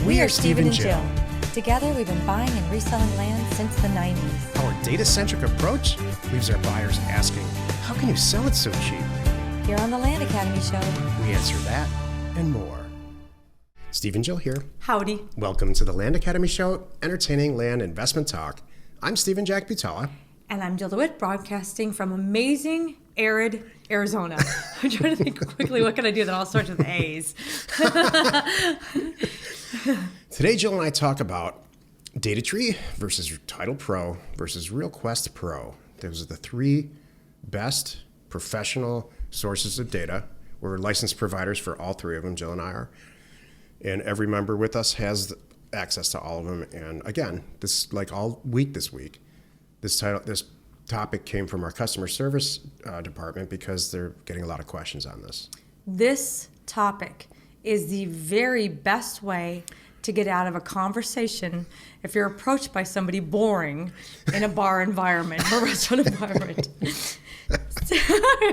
We are Steven and Jill. Together, we've been buying and reselling land since the 90s. Our data-centric approach leaves our buyers asking, how can you sell it so cheap? Here on the Land Academy Show, We answer that and more. Steve and Jill here. howdy. Welcome to the Land Academy Show, entertaining land investment talk. I'm Steven Jack Butala. And I'm Jill DeWit, broadcasting from amazing, arid Arizona. I'm trying to think quickly, what can I do that all starts with A's? Today, Jill and I talk about DataTree versus TitlePro versus RealQuest Pro. Those are the three best professional sources of data. We're licensed providers for all three of them, Jill and I are. And every member with us has access to all of them. And again, this like all week this week, this topic came from our customer service department because they're getting a lot of questions on this. This topic is the very best way to get out of a conversation if you're approached by somebody boring in a bar environment or restaurant environment.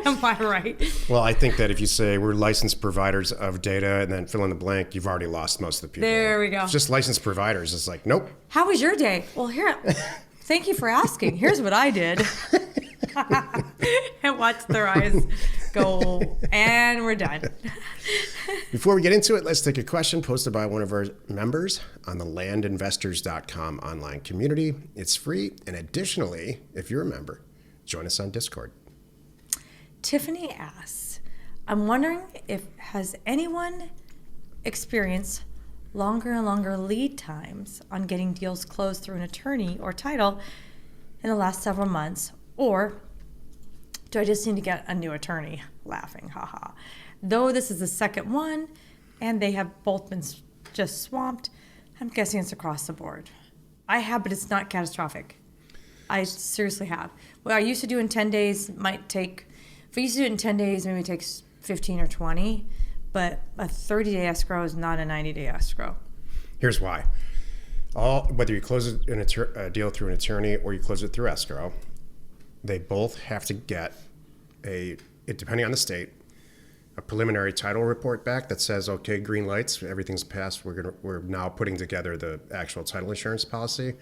Am I right? Well, I think that if you say we're licensed providers of data and then fill in the blank, you've already lost most of the people. There we go. It's just licensed providers. It's like, nope. How was your day? Well, here, thank you for asking. Here's what I did. And watch their eyes go, and we're done. Before we get into it, let's take a question posted by one of our members on the landinvestors.com online community. It's free, and additionally, if you're a member, join us on Discord. Tiffany asks, I'm wondering has anyone experienced longer and longer lead times on getting deals closed through an attorney or title in the last several months, or do I just need to get a new attorney? Laughing, haha. Though this is the second one, and they have both been just swamped, I'm guessing it's across the board. I have, but it's not catastrophic. I seriously have. What I used to do in 10 days might take, if I used to do it in 10 days, maybe it takes 15 or 20, but a 30-day escrow is not a 90-day escrow. Here's why. Whether you close a deal through an attorney or you close it through escrow, they both have to get depending on the state, a preliminary title report back that says, okay, green lights, everything's passed. We're now putting together the actual title insurance policy,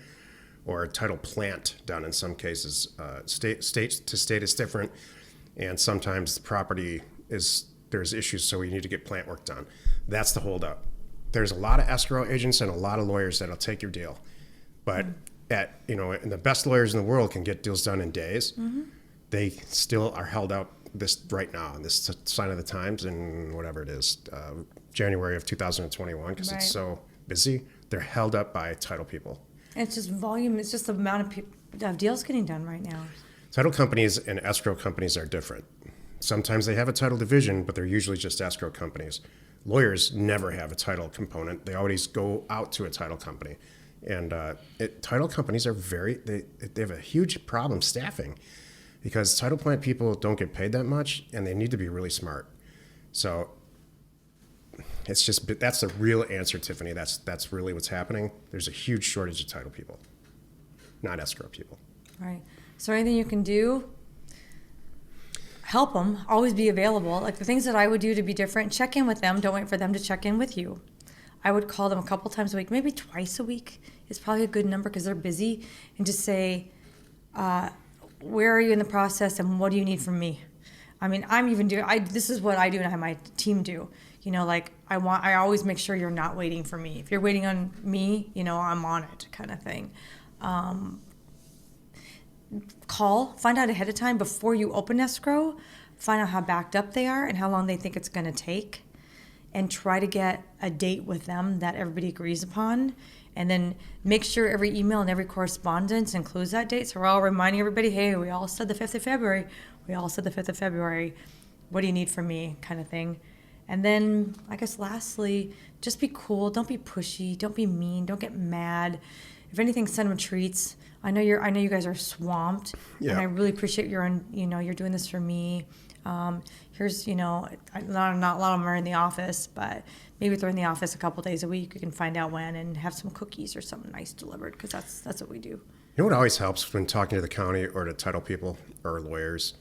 or a title plant done in some cases. State to state is different, and sometimes the property there's issues, so we need to get plant work done. That's the holdup. There's a lot of escrow agents and a lot of lawyers that'll take your deal, but and the best lawyers in the world can get deals done in days. Mm-hmm. They still are held up this right now, and this sign of the times, and whatever it is, January of 2021, because It's so busy. They're held up by title people. And it's just volume. It's just the amount of deals getting done right now. Title companies and escrow companies are different. Sometimes they have a title division, but they're usually just escrow companies. Lawyers never have a title component. They always go out to a title company. And title companies are they have a huge problem staffing, because title plant people don't get paid that much, and they need to be really smart. So that's the real answer, Tiffany. That's really what's happening. There's a huge shortage of title people, not escrow people. Right. So anything you can do, help them, always be available. Like the things that I would do to be different, check in with them. Don't wait for them to check in with you. I would call them a couple times a week, maybe twice a week is probably a good number because they're busy, and just say, where are you in the process and what do you need from me? I mean, this is what I do and I have my team do. I always make sure you're not waiting for me. If you're waiting on me, I'm on it kind of thing. Find out ahead of time before you open escrow, find out how backed up they are and how long they think it's going to take, and try to get a date with them that everybody agrees upon. And then make sure every email and every correspondence includes that date. So we're all reminding everybody, hey, we all said the 5th of February. We all said the 5th of February. What do you need from me, kind of thing. And then I guess lastly, just be cool. Don't be pushy. Don't be mean. Don't get mad. If anything, send them treats. I know you guys are swamped, and I really appreciate you're doing this for me. Here's, not a lot of them are in the office, but maybe if they're in the office a couple days a week, we can find out when and have some cookies or something nice delivered, because that's what we do. You know what always helps when talking to the county or to title people or lawyers?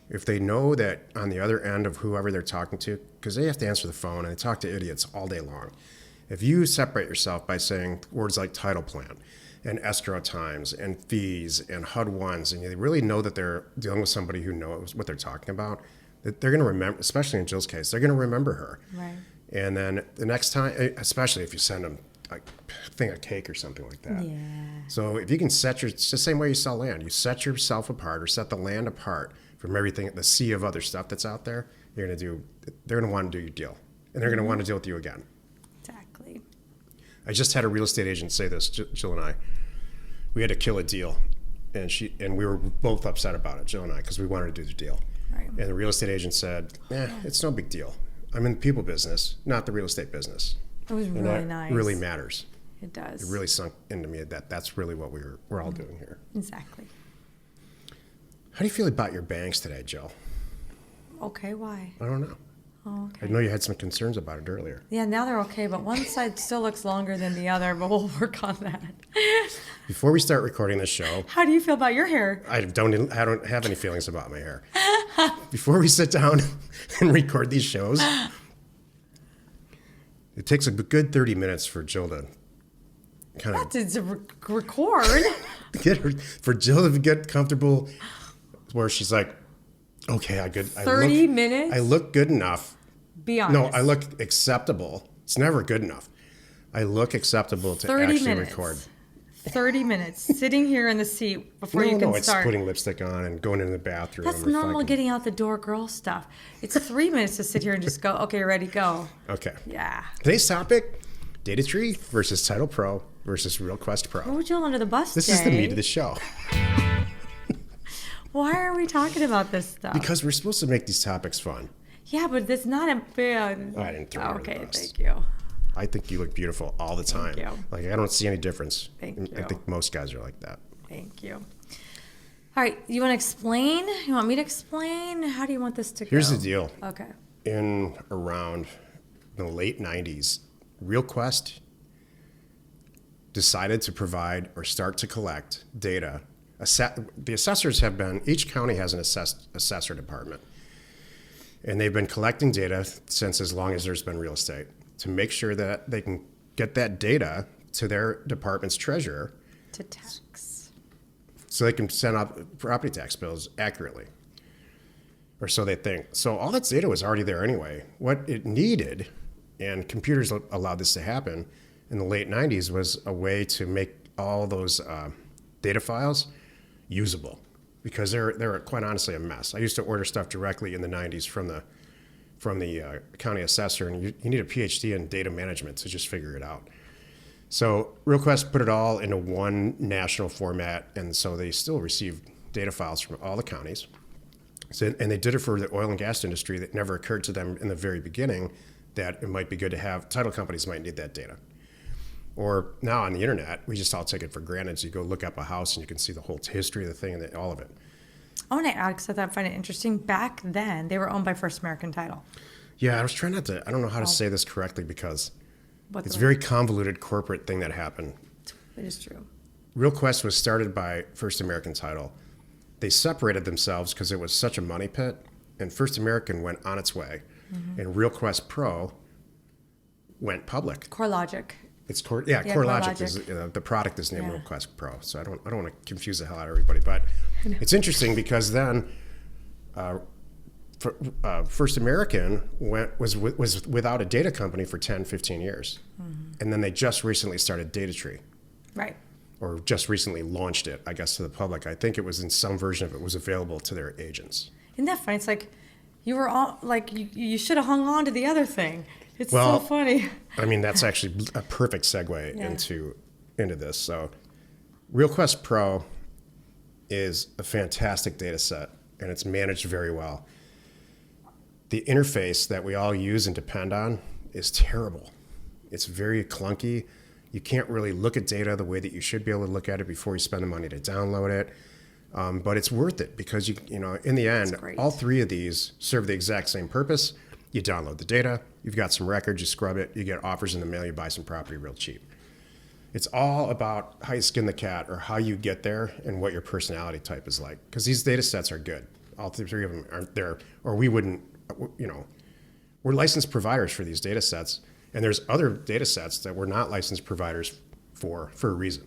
If they know that on the other end of whoever they're talking to, because they have to answer the phone and they talk to idiots all day long, If you separate yourself by saying words like title plan and escrow times and fees and HUD-1s, and you really know that they're dealing with somebody who knows what they're talking about, that they're going to remember, especially in Jill's case, they're going to remember her. Right. And then the next time, especially if you send them a thing of cake or something like that. Yeah. So if you can it's the same way you sell land. You set yourself apart or set the land apart from everything, the sea of other stuff that's out there, they're going to want to do your deal. And they're going to want to deal with you again. Exactly. I just had a real estate agent say this, Jill and I. We had to kill a deal, and we were both upset about it, Jill and I, because we wanted to do the deal. Right. And the real estate agent said, it's no big deal. I'm in the people business, not the real estate business. It was And really that nice. really matters. It does. It really sunk into me that that's really what we're all doing here. Exactly. How do you feel about your bangs today, Jill? Okay, why? I don't know. Oh, okay. I know you had some concerns about it earlier. Yeah, now they're okay, but one side still looks longer than the other, but we'll work on that. Before we start recording this show, How do you feel about your hair? I don't have any feelings about my hair. Before we sit down and record these shows, it takes a good 30 minutes for Jill to kind of That's to record. for Jill to get comfortable where she's like, okay, 30 minutes? I look good enough. Be honest. No, I look acceptable. It's never good enough. I look acceptable to 30 actually minutes. record. 30 minutes sitting here in the seat before you can it's start. putting lipstick on and going into the bathroom. That's or normal fucking- getting out the door girl stuff. It's 3 minutes to sit here and just go, okay, ready, go. Okay. Yeah. Today's topic, DataTree versus TitlePro versus RealQuest Pro. Throw Jill under the bus This today. is the meat of the show. Why are we talking about this stuff? Because we're supposed to make these topics fun. Yeah, but it's not a big... I didn't throw you under the Okay, bus. thank you. I think you look beautiful all the time. you. Like, I don't see any difference. Thank I you. think most guys are like that. Thank you. All right, you want to explain? You want me to explain? How do you want this to go? Here's the deal. Okay. In around the late 90s, RealQuest decided to provide or start to collect data. The assessors have been, each county has an assessor department. And they've been collecting data since as long as there's been real estate to make sure that they can get that data to their department's treasurer To tax. so they can send out property tax bills accurately. Or so they think. So all that data was already there anyway. What it needed, and computers allowed this to happen in the late 90s, was a way to make all those data files usable, because they're quite honestly a mess. I used to order stuff directly in the 90s from the county assessor, and you need a PhD in data management to just figure it out. So RealQuest put it all into one national format, and so they still receive data files from all the counties. So, and they did it for the oil and gas industry. That never occurred to them in the very beginning that it might be good to have, title companies might need that data. Or now on the internet, we just all take it for granted. So you go look up a house and you can see the whole history of the thing and all of it. I want to add, because I find it interesting, back then, they were owned by First American Title. Yeah, I was trying not to, I don't know how to say this correctly because What's it's a the- very convoluted corporate thing that happened. It is true. RealQuest was started by First American Title. They separated themselves because it was such a money pit, and First American went on its way, and RealQuest Pro went public. CoreLogic. It's CoreLogic. CoreLogic. Is the product is named Yeah. RealQuest Pro, so I don't want to confuse the hell out of everybody. But it's interesting because then First American was without a data company for 10, 15 years, and then they just recently started DataTree. Right. Or just recently launched it, I guess, to the public. I think it was in some version of it was available to their agents. Isn't that funny? It's like you were all like you should have hung on to the other thing. It's Well, so funny. I mean, that's actually a perfect segue Yeah. into this. So RealQuest Pro is a fantastic data set, and it's managed very well. The interface that we all use and depend on is terrible. It's very clunky. You can't really look at data the way that you should be able to look at it before you spend the money to download it. But it's worth it because you know, in the end, great. all three of these serve the exact same purpose. You download the data, you've got some records, you scrub it, you get offers in the mail, you buy some property real cheap. It's all about how you skin the cat or how you get there and what your personality type is like. Because these data sets are good. All three of them aren't there, or we wouldn't, you know, we're licensed providers for these data sets. And there's other data sets that we're not licensed providers for a reason.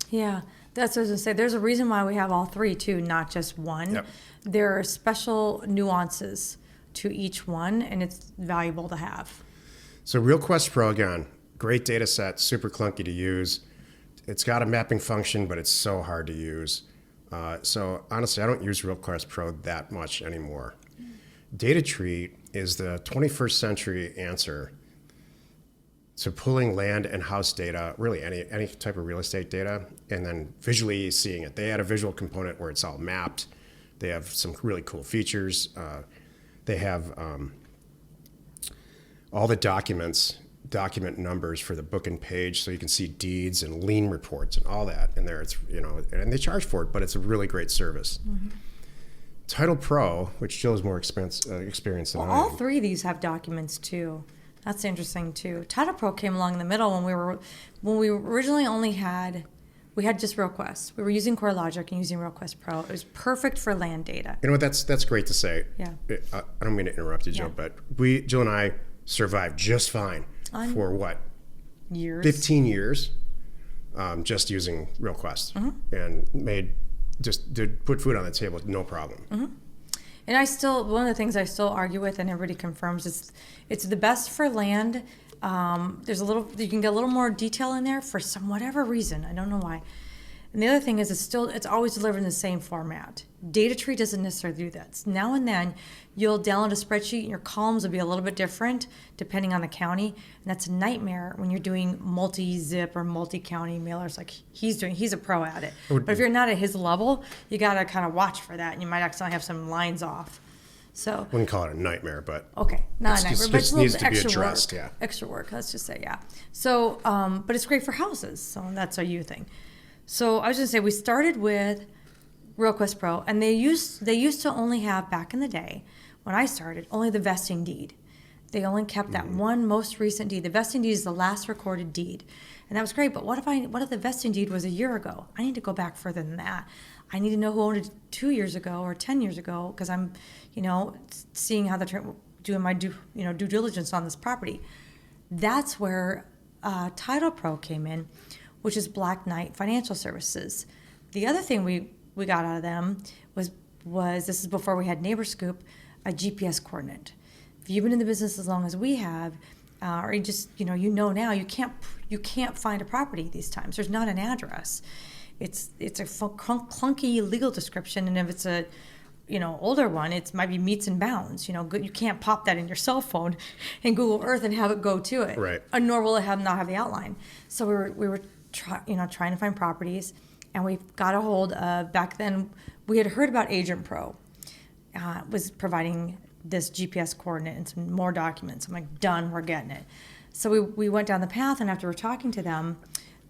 Yeah, that's what I was going to say. There's a reason why we have all three, too, not just one. Yep. There are special nuances to each one, and it's valuable to have. So RealQuest Pro, again, great data set, super clunky to use. It's got a mapping function, but it's so hard to use. So honestly, I don't use RealQuest Pro that much anymore. DataTree is the 21st century answer to pulling land and house data, really any type of real estate data, and then visually seeing it. They add a visual component where it's all mapped. They have some really cool features. They have all the document numbers for the book and page, so you can see deeds and lien reports and all that in there. It's, and they charge for it, but it's a really great service. Mm-hmm. TitlePro, which Jill is more experienced than I am. All three of these have documents too. That's interesting too. TitlePro came along in the middle when we originally only had. We had just RealQuest. We were using CoreLogic and using RealQuest Pro. It was perfect for land data. You know what? That's great to say. Yeah. I don't mean to interrupt you, Jill, but Jill and I survived just fine for what? Years. 15 years, just using RealQuest, and put food on the table, no problem. Mm-hmm. And one of the things I still argue with, and everybody confirms, it's the best for land. You can get a little more detail in there for whatever reason. I don't know why. And the other thing is it's always delivered in the same format. DataTree doesn't necessarily do that. So now and then you'll download a spreadsheet and your columns will be a little bit different depending on the county. And that's a nightmare when you're doing multi-zip or multi-county mailers like he's a pro at it. But if you're not at his level, you got to kind of watch for that, and you might accidentally have some lines off. So wouldn't call it a nightmare, but okay, not a nightmare, but it's a needs little to be extra addressed. work. Yeah, extra work. Let's just say, yeah. So, but it's great for houses. So that's a you thing. So I was going to say we started with RealQuest Pro, and they used to only have, back in the day when I started, only the vesting deed. They only kept that one most recent deed. The vesting deed is the last recorded deed, and that was great. But what if the vesting deed was a year ago? I need to go back further than that. I need to know who owned it 2 years ago or 10 years ago, because I'm, seeing how they're doing my due diligence on this property. That's where TitlePro came in, which is Black Knight Financial Services. The other thing we got out of them was this is before we had NeighborScoop, a GPS coordinate. If you've been in the business as long as we have, or you just now you can't find a property these times. There's not an address. It's a clunky legal description, and if it's a older one, it might be meets and bounds. You can't pop that in your cell phone and Google Earth and have it go to it. Right. Nor will it not have the outline. So we were trying to find properties, and we got a hold of, back then we had heard about Agent Pro was providing this GPS coordinate and some more documents. I'm like, done, we're getting it. So we went down the path, and after we're talking to them,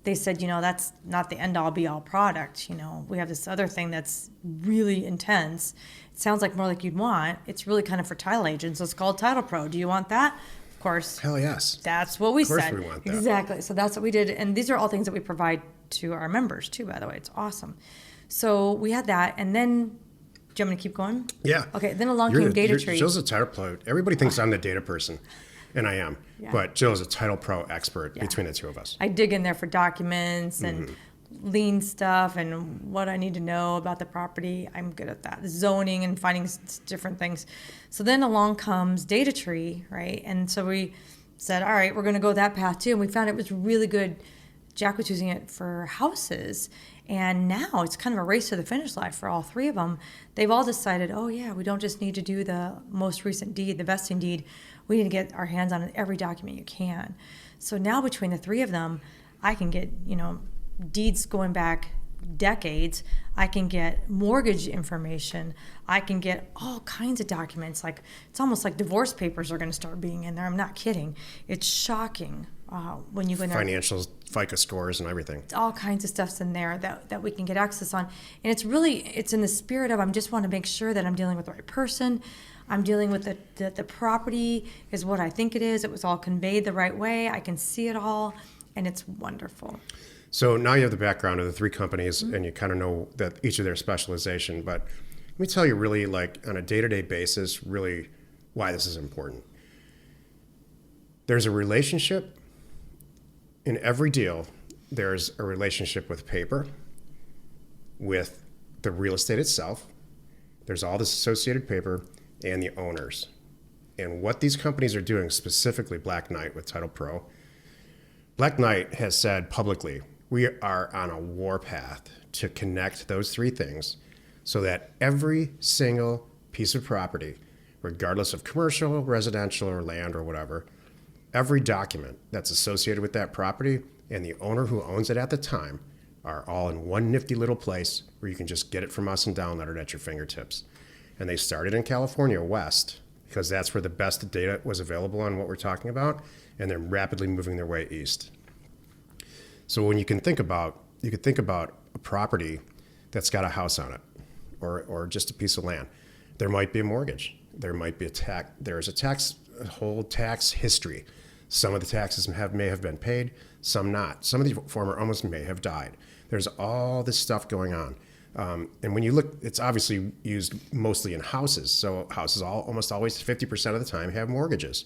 they said, that's not the end all be all product. We have this other thing that's really intense. It sounds like more like you'd want. It's really kind of for title agents. It's called TitlePro. Do you want that? Of course. Hell yes. That's what we said. Of course we want that. Exactly. So that's what we did. And these are all things that we provide to our members too, by the way. It's awesome. So we had that. And then, do you want me to keep going? Yeah. Okay. Then along came DataTree. Jill's a TitlePro. Everybody thinks I'm the data person. And I am. Yeah. But Jill is a TitlePro expert between the two of us. I dig in there for documents and lien stuff and what I need to know about the property. I'm good at that. Zoning and finding different things. So then along comes DataTree, right? And so we said, all right, we're going to go that path too. And we found it was really good. Jack was using it for houses. And now it's kind of a race to the finish line for all three of them. They've all decided, oh yeah, we don't just need to do the most recent deed, the vesting deed. We need to get our hands on every document you can. So now between the three of them, I can get, deeds going back decades. I can get mortgage information. I can get all kinds of documents. Like, it's almost like divorce papers are going to start being in there. I'm not kidding. It's shocking when you go in there. Financials, FICO scores, and everything. All kinds of stuff's in there that we can get access on. And it's in the spirit of, I just want to make sure that I'm dealing with the right person. I'm dealing with the property is what I think it is. It was all conveyed the right way. I can see it all, and it's wonderful. So now you have the background of the three companies, and you kind of know that each of their specialization. But let me tell you really, like, on a day-to-day basis, really why this is important. There's a relationship in every deal. There's a relationship with paper, with the real estate itself. There's all this associated paper and the owners. And what these companies are doing, specifically Black Knight with TitlePro, Black Knight has said publicly, we are on a warpath to connect those three things so that every single piece of property, regardless of commercial, residential, or land or whatever, every document that's associated with that property and the owner who owns it at the time are all in one nifty little place where you can just get it from us and download it at your fingertips. And they started in California West because that's where the best data was available on what we're talking about, and they're rapidly moving their way east. So when you could think about a property that's got a house on it or just a piece of land, there might be a mortgage. There might be a whole tax history. Some of the taxes may have been paid, some not. Some of the former owners may have died. There's all this stuff going on. And when you look, it's obviously used mostly in houses. So houses almost always 50% of the time have mortgages.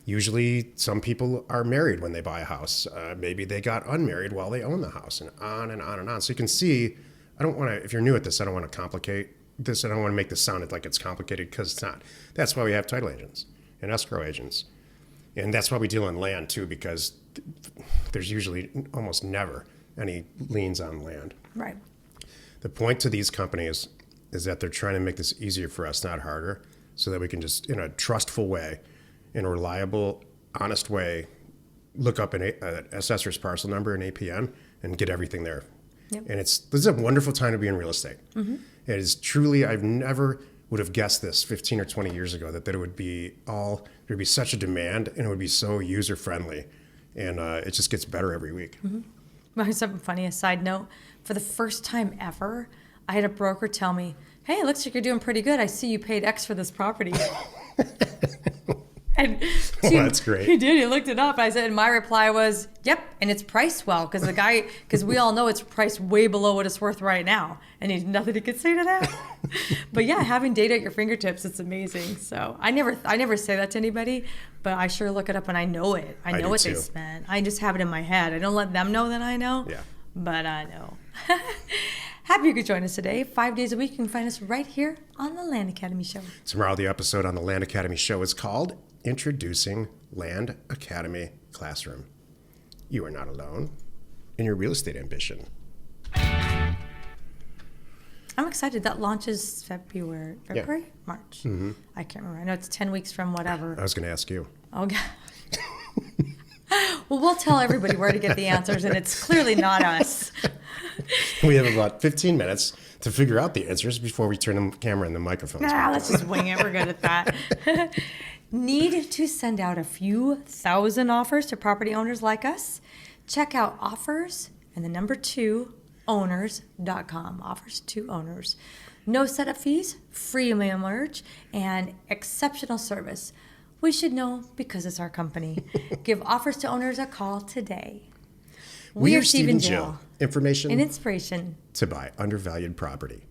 Usually some people are married when they buy a house. Maybe they got unmarried while they own the house, and on and on and on. So you can see, if you're new at this, I don't want to complicate this. I don't want to make this sound like it's complicated, because it's not. That's why we have title agents and escrow agents. And that's why we deal in land too, because there's usually almost never any liens on land. Right. The point to these companies is that they're trying to make this easier for us, not harder, so that we can just, in a trustful way, in a reliable, honest way, look up an assessor's parcel number and APN and get everything there. Yep. And this is a wonderful time to be in real estate. Mm-hmm. It is truly, I've never would have guessed this 15 or 20 years ago, that there would be such a demand and it would be so user friendly. And it just gets better every week. Mm-hmm. Well, here's something funny, a side note. For the first time ever, I had a broker tell me, hey, it looks like you're doing pretty good. I see you paid X for this property. And that's great. He did. He looked it up. I said, and my reply was, yep, and it's priced well, because we all know it's priced way below what it's worth right now. And he's nothing he could say to that. But yeah, having data at your fingertips, it's amazing. So I never say that to anybody, but I sure look it up and I know it. I know what they spent. I just have it in my head. I don't let them know that I know. Yeah. But I know. Happy you could join us today. 5 days a week, you can find us right here on the Land Academy Show. Tomorrow, the episode on the Land Academy Show is called Introducing Land Academy Classroom. You are not alone in your real estate ambition. I'm excited. That launches February? Yeah. March. Mm-hmm. I can't remember. I know it's 10 weeks from whatever. I was going to ask you. Oh, God. Well, we'll tell everybody where to get the answers, and it's clearly not us. We have about 15 minutes to figure out the answers before we turn the camera and the microphones. Let's just wing it. We're good at that. Need to send out a few thousand offers to property owners like us? Check out offers and the number 2 owners.com. Offers to owners. No setup fees, free email merge, and exceptional service. We should know because it's our company. Give offers to owners a call today. We are Steven Jill. Information and inspiration to buy undervalued property.